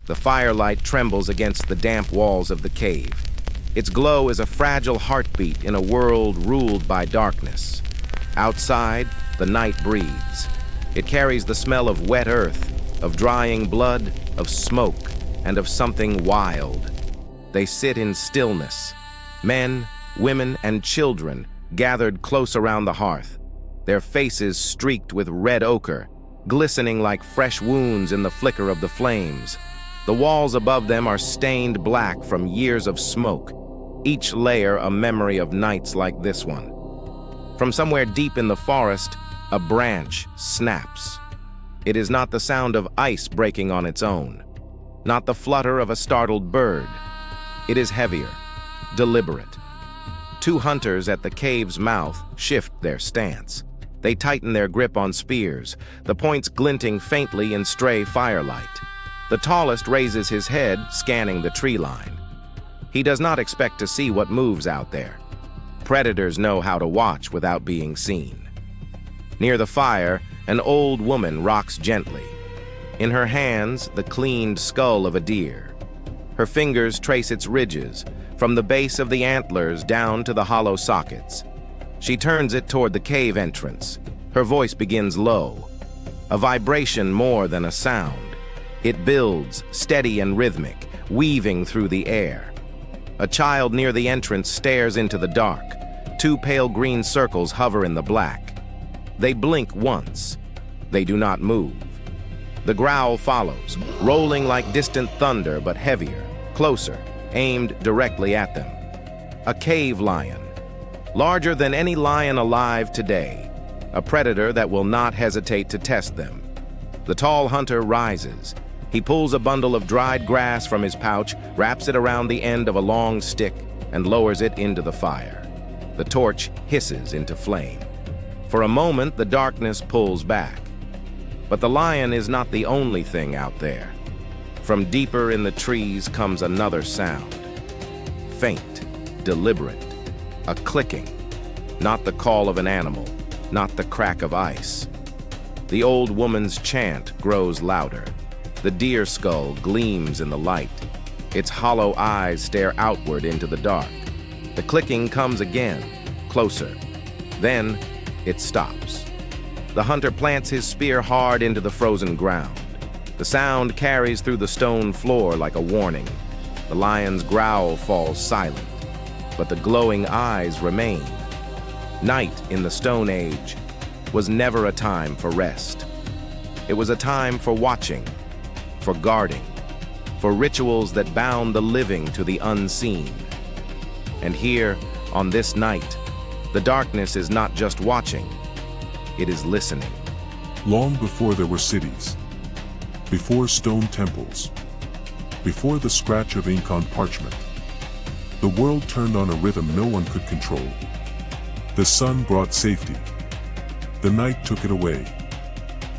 The firelight trembles against the damp walls of the cave. Its glow is a fragile heartbeat in a world ruled by darkness. Outside, the night breathes. It carries the smell of wet earth, of drying blood, of smoke, and of something wild. They sit in stillness. Men, women, and children gathered close around the hearth, their faces streaked with red ochre, glistening like fresh wounds in the flicker of the flames. The walls above them are stained black from years of smoke, each layer a memory of nights like this one. From somewhere deep in the forest, a branch snaps. It is not the sound of ice breaking on its own, not the flutter of a startled bird. It is heavier, deliberate. Two hunters at the cave's mouth shift their stance. They tighten their grip on spears, the points glinting faintly in stray firelight. The tallest raises his head, scanning the tree line. He does not expect to see what moves out there. Predators know how to watch without being seen. Near the fire, an old woman rocks gently. In her hands, the cleaned skull of a deer. Her fingers trace its ridges, from the base of the antlers down to the hollow sockets. She turns it toward the cave entrance. Her voice begins low, a vibration more than a sound. It builds, steady and rhythmic, weaving through the air. A child near the entrance stares into the dark. Two pale green circles hover in the black. They blink once. They do not move. The growl follows, rolling like distant thunder but heavier, closer, aimed directly at them. A cave lion, larger than any lion alive today, a predator that will not hesitate to test them. The tall hunter rises. He pulls a bundle of dried grass from his pouch, wraps it around the end of a long stick, and lowers it into the fire. The torch hisses into flame. For a moment, the darkness pulls back. But the lion is not the only thing out there. From deeper in the trees comes another sound. Faint, deliberate, a clicking. Not the call of an animal, not the crack of ice. The old woman's chant grows louder. The deer skull gleams in the light. Its hollow eyes stare outward into the dark. The clicking comes again, closer. Then it stops. The hunter plants his spear hard into the frozen ground. The sound carries through the stone floor like a warning. The lion's growl falls silent, but the glowing eyes remain. Night in the Stone Age was never a time for rest. It was a time for watching, for guarding, for rituals that bound the living to the unseen. And here, on this night, the darkness is not just watching, it is listening. Long before there were cities, before stone temples, before the scratch of ink on parchment, the world turned on a rhythm no one could control. The sun brought safety. The night took it away.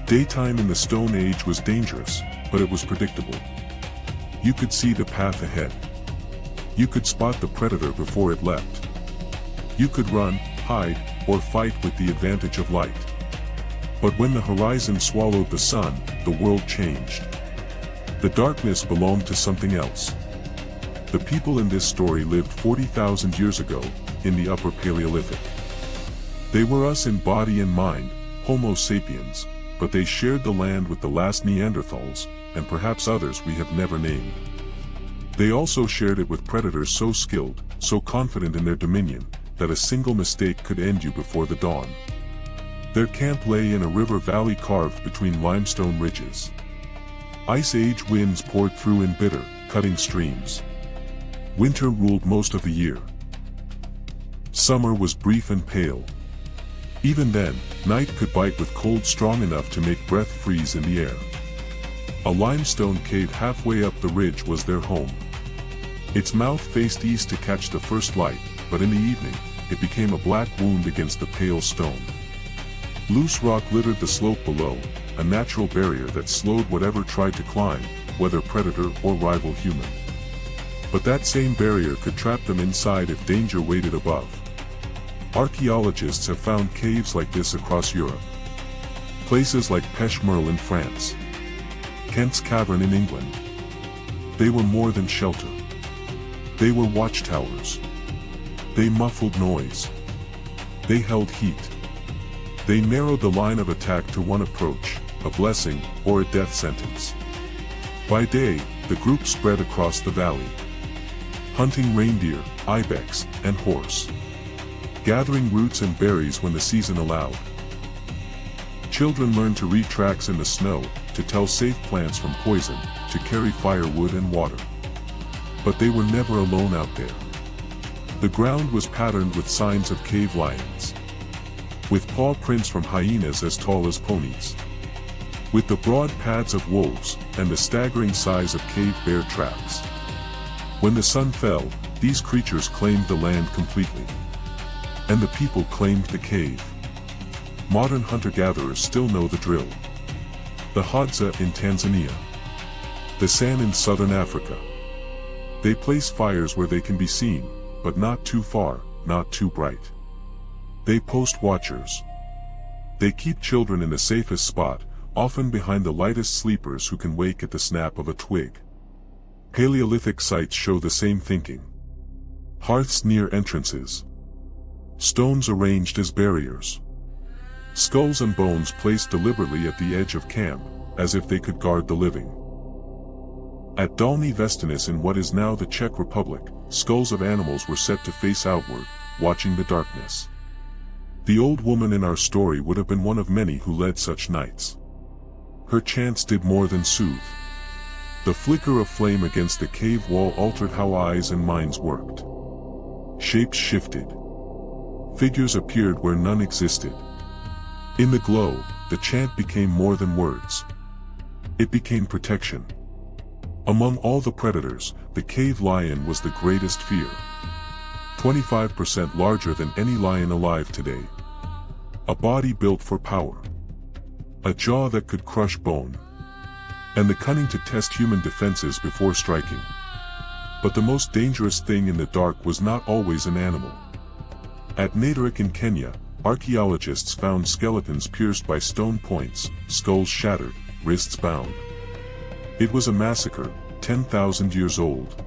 Daytime in the Stone Age was dangerous, but it was predictable. You could see the path ahead. You could spot the predator before it leapt. You could run, hide, or fight with the advantage of light. But when the horizon swallowed the sun, the world changed. The darkness belonged to something else. The people in this story lived 40,000 years ago, in the Upper Paleolithic. They were us in body and mind, Homo sapiens, but they shared the land with the last Neanderthals, and perhaps others we have never named. They also shared it with predators so skilled, so confident in their dominion, that a single mistake could end you before the dawn. Their camp lay in a river valley carved between limestone ridges. Ice Age winds poured through in bitter, cutting streams. Winter ruled most of the year. Summer was brief and pale. Even then, night could bite with cold strong enough to make breath freeze in the air. A limestone cave halfway up the ridge was their home. Its mouth faced east to catch the first light, but in the evening, it became a black wound against the pale stone. Loose rock littered the slope below, a natural barrier that slowed whatever tried to climb, whether predator or rival human. But that same barrier could trap them inside if danger waited above. Archaeologists have found caves like this across Europe. Places like Pêche Merle in France, Kent's Cavern in England, They were more than shelter. They were watchtowers. They muffled noise. They held heat. They narrowed the line of attack to one approach, a blessing or a death sentence. By day, the group spread across the valley, hunting reindeer, ibex, and horse, gathering roots and berries when the season allowed. Children learned to read tracks in the snow, to tell safe plants from poison, to carry firewood and water. But they were never alone out there. The ground was patterned with signs of cave lions, with paw prints from hyenas as tall as ponies, with the broad pads of wolves and the staggering size of cave bear tracks. When the sun fell, these creatures claimed the land completely, and the people claimed the cave. Modern hunter-gatherers still know the drill. The Hadza in Tanzania, the San in southern Africa. They place fires where they can be seen, but not too far, not too bright. They post watchers. They keep children in the safest spot, often behind the lightest sleepers who can wake at the snap of a twig. Paleolithic sites show the same thinking. Hearths near entrances. Stones arranged as barriers. Skulls and bones placed deliberately at the edge of camp, as if they could guard the living. At Dolní Věstonice in what is now the Czech Republic, skulls of animals were set to face outward, watching the darkness. The old woman in our story would have been one of many who led such nights. Her chants did more than soothe. The flicker of flame against the cave wall altered how eyes and minds worked. Shapes shifted. Figures appeared where none existed. In the glow, the chant became more than words. It became protection. Among all the predators, the cave lion was the greatest fear. 25% larger than any lion alive today. A body built for power. A jaw that could crush bone. And the cunning to test human defenses before striking. But the most dangerous thing in the dark was not always an animal. At Nadirak in Kenya, archaeologists found skeletons pierced by stone points, skulls shattered, wrists bound. It was a massacre, 10,000 years old.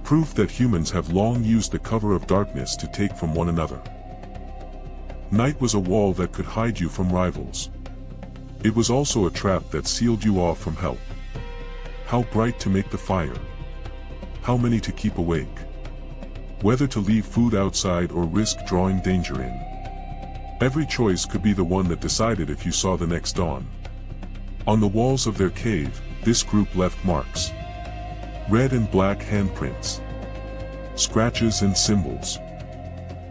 Proof that humans have long used the cover of darkness to take from one another. Night was a wall that could hide you from rivals. It was also a trap that sealed you off from help. How bright to make the fire? How many to keep awake? Whether to leave food outside or risk drawing danger in. Every choice could be the one that decided if you saw the next dawn. On the walls of their cave, this group left marks. Red and black handprints. Scratches and symbols.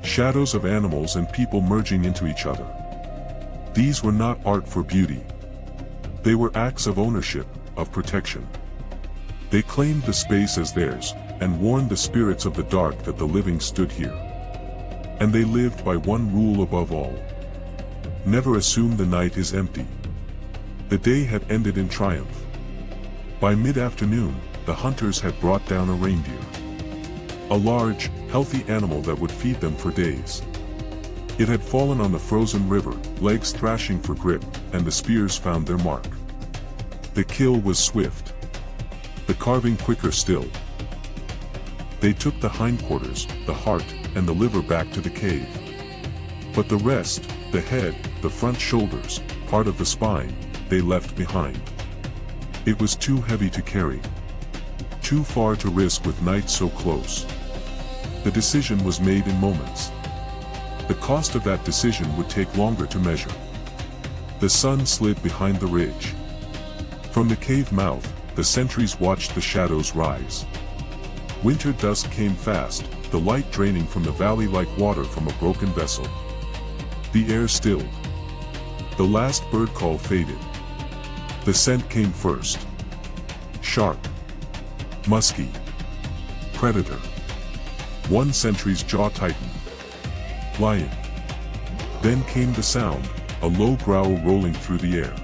Shadows of animals and people merging into each other. These were not art for beauty. They were acts of ownership, of protection. They claimed the space as theirs, and warned the spirits of the dark that the living stood here. And they lived by one rule above all. Never assume the night is empty. The day had ended in triumph. By mid-afternoon, the hunters had brought down a reindeer. A large, healthy animal that would feed them for days. It had fallen on the frozen river, legs thrashing for grip, and the spears found their mark. The kill was swift. The carving quicker still. They took the hindquarters, the heart, and the liver back to the cave. But the rest, the head, the front shoulders, part of the spine, they left behind. It was too heavy to carry. Too far to risk with night so close. The decision was made in moments. The cost of that decision would take longer to measure. The sun slid behind the ridge. From the cave mouth, the sentries watched the shadows rise. Winter dusk came fast, the light draining from the valley like water from a broken vessel. The air stilled. The last bird call faded. The scent came first. Sharp. Musky. Predator. One sentry's jaw tightened. Lion. Then came the sound, a low growl rolling through the air.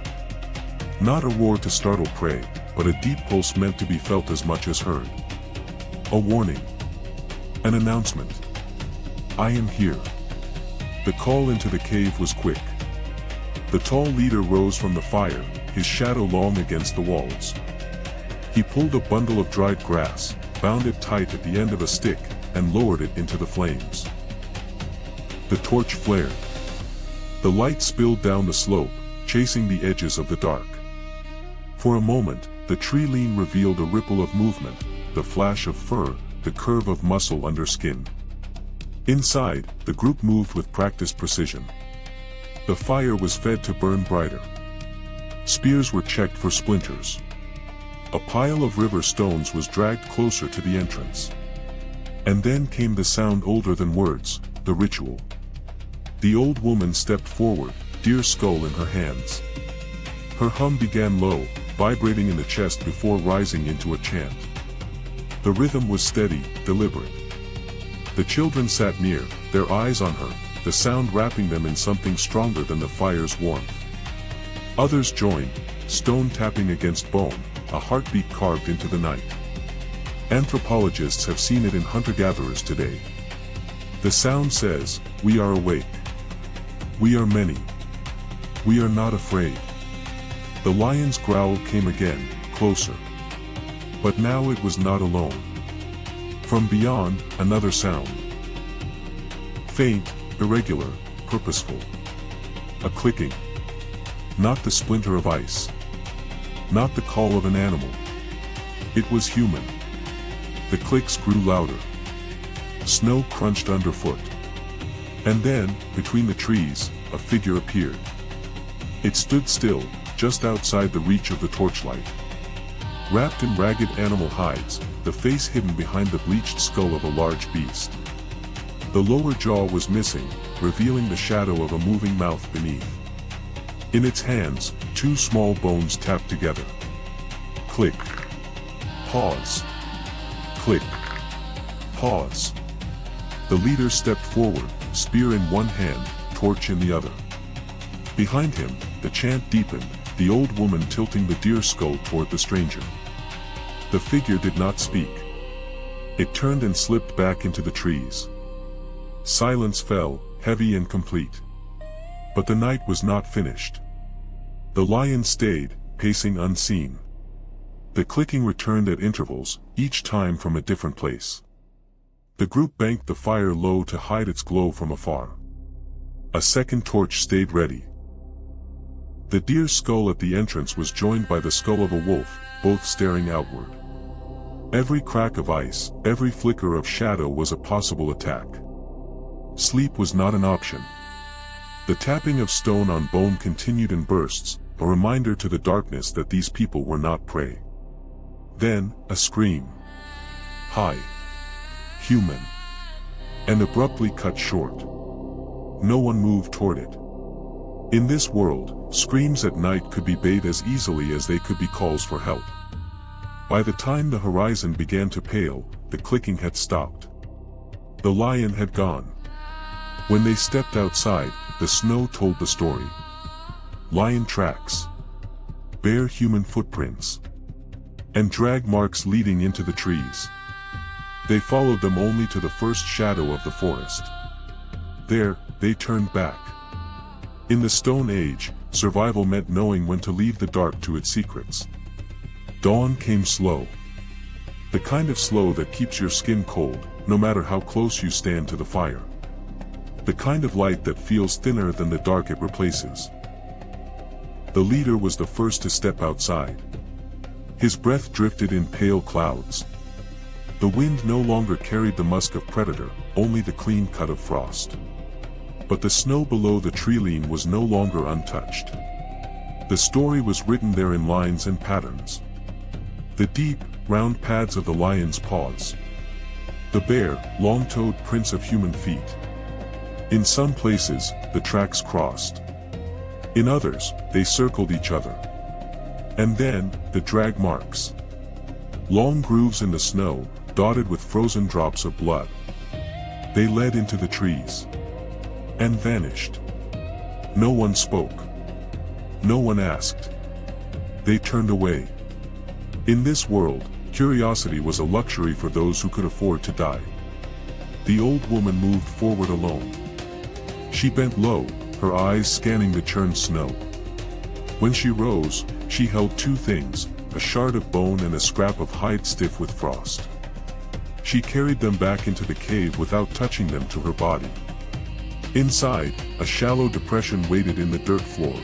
Not a roar to startle prey, but a deep pulse meant to be felt as much as heard. A warning. An announcement. I am here. The call into the cave was quick. The tall leader rose from the fire, his shadow long against the walls. He pulled a bundle of dried grass, bound it tight at the end of a stick, and lowered it into the flames. The torch flared. The light spilled down the slope, chasing the edges of the dark. For a moment, the tree lean revealed a ripple of movement, the flash of fur, the curve of muscle under skin. Inside, the group moved with practiced precision. The fire was fed to burn brighter. Spears were checked for splinters. A pile of river stones was dragged closer to the entrance. And then came the sound older than words, the ritual. The old woman stepped forward, deer skull in her hands. Her hum began low, vibrating in the chest before rising into a chant. The rhythm was steady, deliberate. The children sat near, their eyes on her, the sound wrapping them in something stronger than the fire's warmth. Others joined, stone tapping against bone, a heartbeat carved into the night. Anthropologists have seen it in hunter-gatherers today. The sound says, "We are awake. We are many. We are not afraid." The lion's growl came again, closer. But now it was not alone. From beyond, another sound. Faint, irregular, purposeful. A clicking. Not the splinter of ice. Not the call of an animal. It was human. The clicks grew louder. Snow crunched underfoot. And then, between the trees, a figure appeared. It stood still, just outside the reach of the torchlight. Wrapped in ragged animal hides, the face hidden behind the bleached skull of a large beast. The lower jaw was missing, revealing the shadow of a moving mouth beneath. In its hands, two small bones tapped together. Click. Pause. Click. Pause. The leader stepped forward, spear in one hand, torch in the other. Behind him, the chant deepened, the old woman tilting the deer skull toward the stranger. The figure did not speak. It turned and slipped back into the trees. Silence fell, heavy and complete. But the night was not finished. The lion stayed, pacing unseen. The clicking returned at intervals, each time from a different place. The group banked the fire low to hide its glow from afar. A second torch stayed ready. The deer skull at the entrance was joined by the skull of a wolf, both staring outward. Every crack of ice, every flicker of shadow was a possible attack. Sleep was not an option. The tapping of stone on bone continued in bursts, a reminder to the darkness that these people were not prey. Then, a scream. High. Human. And abruptly cut short. No one moved toward it. In this world, screams at night could be bait as easily as they could be calls for help. By the time the horizon began to pale, the clicking had stopped. The lion had gone. When they stepped outside, the snow told the story. Lion tracks. Bare human footprints. And drag marks leading into the trees. They followed them only to the first shadow of the forest. There, they turned back. In the Stone Age, survival meant knowing when to leave the dark to its secrets. Dawn came slow. The kind of slow that keeps your skin cold, no matter how close you stand to the fire. The kind of light that feels thinner than the dark it replaces. The leader was the first to step outside. His breath drifted in pale clouds. The wind no longer carried the musk of predator, only the clean cut of frost. But the snow below the tree-line was no longer untouched. The story was written there in lines and patterns. The deep, round pads of the lion's paws. The bare, long-toed prints of human feet. In some places, the tracks crossed. In others, they circled each other. And then, the drag marks. Long grooves in the snow, dotted with frozen drops of blood. They led into the trees. And vanished. No one spoke. No one asked. They turned away. In this world, curiosity was a luxury for those who could afford to die. The old woman moved forward alone. She bent low, her eyes scanning the churned snow. When she rose, she held two things, a shard of bone and a scrap of hide stiff with frost. She carried them back into the cave without touching them to her body. Inside, a shallow depression waited in the dirt floor.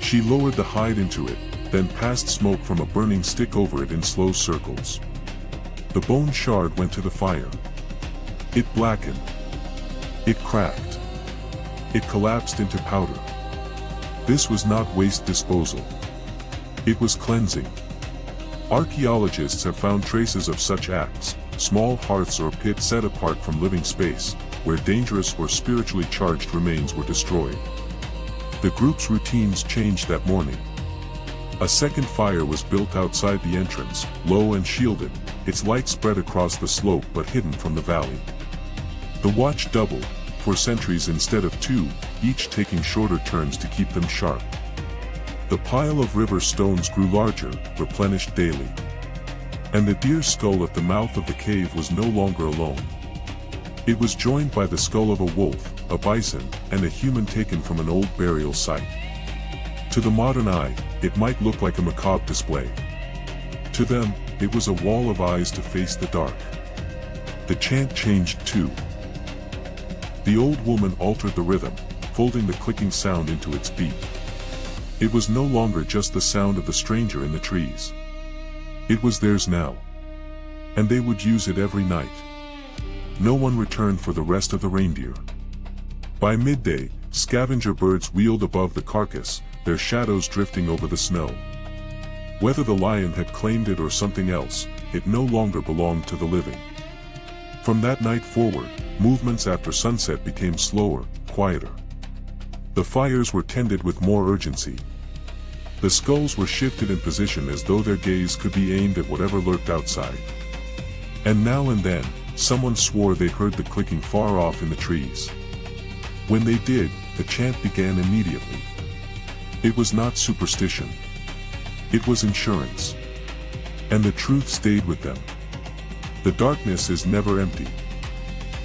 She lowered the hide into it, then passed smoke from a burning stick over it in slow circles. The bone shard went to the fire. It blackened. It cracked. It collapsed into powder. This was not waste disposal. It was cleansing. Archaeologists have found traces of such acts, small hearths or pits set apart from living space, where dangerous or spiritually charged remains were destroyed. The group's routines changed that morning. A second fire was built outside the entrance, low and shielded, its light spread across the slope but hidden from the valley. The watch doubled, for sentries instead of two, each taking shorter turns to keep them sharp. The pile of river stones grew larger, replenished daily. And the deer skull at the mouth of the cave was no longer alone. It was joined by the skull of a wolf, a bison, and a human taken from an old burial site. To the modern eye, it might look like a macabre display. To them, it was a wall of eyes to face the dark. The chant changed too. The old woman altered the rhythm, folding the clicking sound into its beat. It was no longer just the sound of the stranger in the trees. It was theirs now. And they would use it every night. No one returned for the rest of the reindeer. By midday, scavenger birds wheeled above the carcass, their shadows drifting over the snow. Whether the lion had claimed it or something else, it no longer belonged to the living. From that night forward, movements after sunset became slower, quieter. The fires were tended with more urgency. The skulls were shifted in position as though their gaze could be aimed at whatever lurked outside. And now and then, someone swore they heard the clicking far off in the trees. When they did, the chant began immediately. It was not superstition. It was insurance. And the truth stayed with them. The darkness is never empty.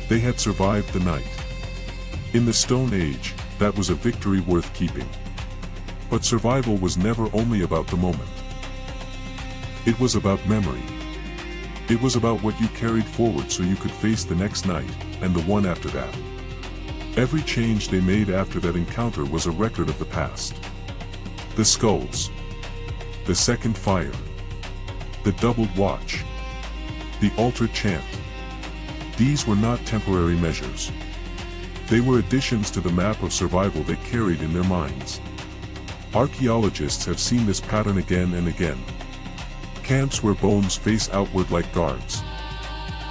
They had survived the night. In the Stone Age, that was a victory worth keeping. But survival was never only about the moment. It was about memory. It was about what you carried forward so you could face the next night, and the one after that. Every change they made after that encounter was a record of the past. The skulls. The second fire. The doubled watch. The altered chant. These were not temporary measures. They were additions to the map of survival they carried in their minds. Archaeologists have seen this pattern again and again. Camps where bones face outward like guards.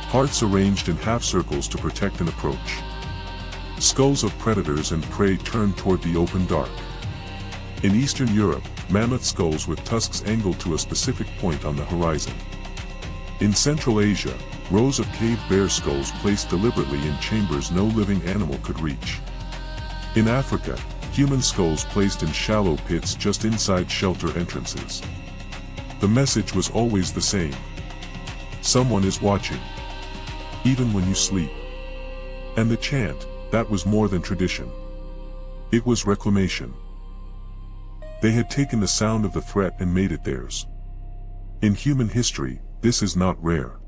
Hearths arranged in half circles to protect an approach. Skulls of predators and prey turned toward the open dark. In Eastern Europe, mammoth skulls with tusks angled to a specific point on the horizon. In Central Asia, rows of cave bear skulls placed deliberately in chambers no living animal could reach. In Africa, human skulls placed in shallow pits just inside shelter entrances. The message was always the same. Someone is watching. Even when you sleep. And the chant, that was more than tradition. It was reclamation. They had taken the sound of the threat and made it theirs. In human history, this is not rare.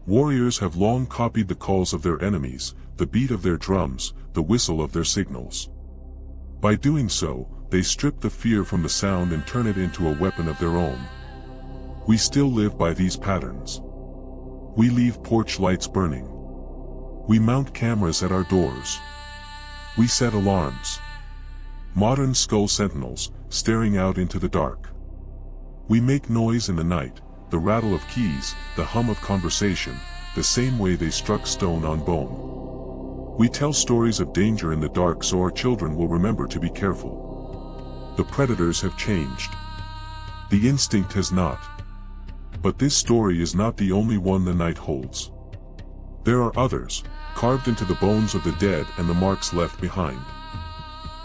Warriors have long copied the calls of their enemies, the beat of their drums, the whistle of their signals. By doing so, they strip the fear from the sound and turn it into a weapon of their own. We still live by these patterns. We leave porch lights burning. We mount cameras at our doors. We set alarms. Modern skull sentinels, staring out into the dark. We make noise in the night, the rattle of keys, the hum of conversation, the same way they struck stone on bone. We tell stories of danger in the dark so our children will remember to be careful. The predators have changed. The instinct has not. But this story is not the only one the night holds. There are others, carved into the bones of the dead and the marks left behind.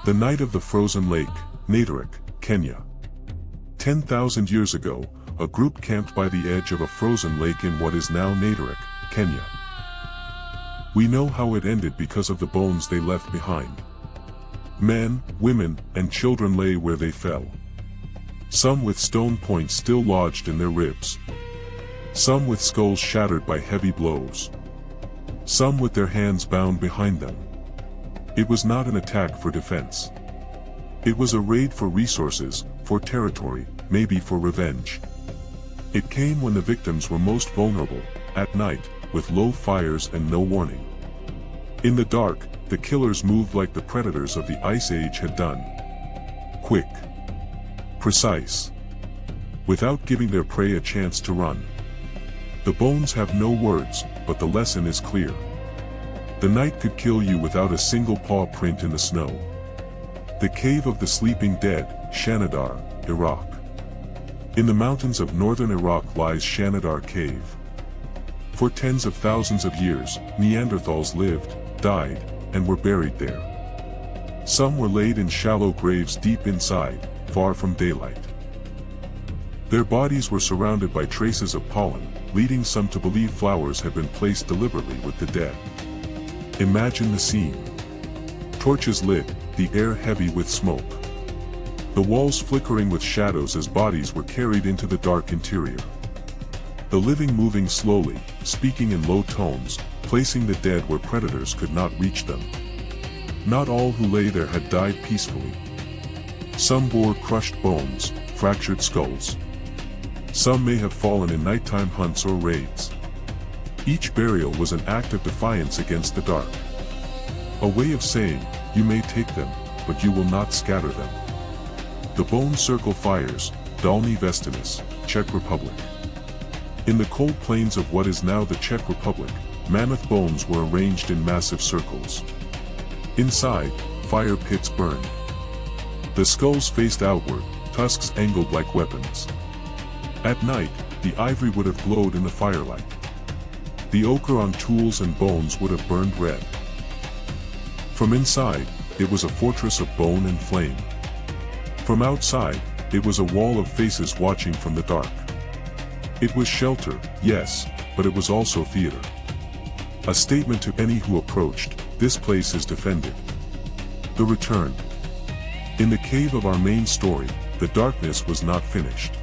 The night of the frozen lake, Nadiruck, Kenya. 10,000 years ago, a group camped by the edge of a frozen lake in what is now Nadiruck, Kenya. We know how it ended because of the bones they left behind. Men, women, and children lay where they fell. some with stone points still lodged in their ribs, some with skulls shattered by heavy blows, some with their hands bound behind them. It was not an attack for defense. It was a raid for resources, for territory, maybe for revenge. It came when the victims were most vulnerable, at night, with low fires and no warning. In the dark, the killers moved like the predators of the Ice Age had done. Quick. Precise. Without giving their prey a chance to run. The bones have no words, but the lesson is clear. The night could kill you without a single paw print in the snow. The Cave of the Sleeping Dead, Shanidar, Iraq. In the mountains of northern Iraq lies Shanidar Cave. For tens of thousands of years, Neanderthals lived, died, and were buried there. Some were laid in shallow graves deep inside, far from daylight. Their bodies were surrounded by traces of pollen, leading some to believe flowers had been placed deliberately with the dead. Imagine the scene. Torches lit, the air heavy with smoke. The walls flickering with shadows as bodies were carried into the dark interior. The living moving slowly, speaking in low tones, placing the dead where predators could not reach them. Not all who lay there had died peacefully. Some bore crushed bones, fractured skulls. Some may have fallen in nighttime hunts or raids. Each burial was an act of defiance against the dark. A way of saying, you may take them, but you will not scatter them. The Bone Circle Fires, Dolní Věstonice, Czech Republic. In the cold plains of what is now the Czech Republic, mammoth bones were arranged in massive circles. Inside, fire pits burned. The skulls faced outward, tusks angled like weapons. At night, the ivory would have glowed in the firelight. The ochre on tools and bones would have burned red. From inside, it was a fortress of bone and flame. From outside, it was a wall of faces watching from the dark. It was shelter, yes, but it was also theater. A statement to any who approached, this place is defended. The return. In the cave of our main story, the darkness was not finished.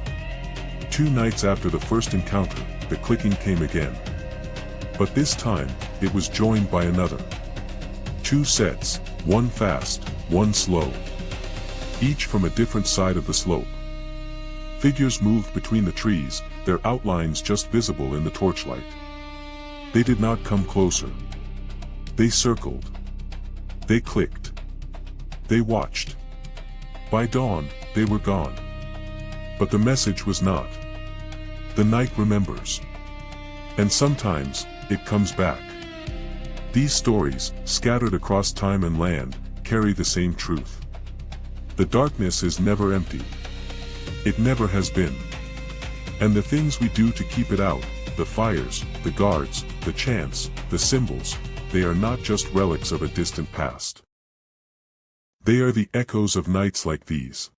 2 nights after the first encounter, the clicking came again. But this time, it was joined by another. 2 sets, one fast, one slow. Each from a different side of the slope. Figures moved between the trees, their outlines just visible in the torchlight. They did not come closer. They circled. They clicked. They watched. By dawn, they were gone. But the message was not. The night remembers. And sometimes, it comes back. These stories, scattered across time and land, carry the same truth. The darkness is never empty. It never has been. And the things we do to keep it out, the fires, the guards, the chants, the symbols, they are not just relics of a distant past. They are the echoes of nights like these.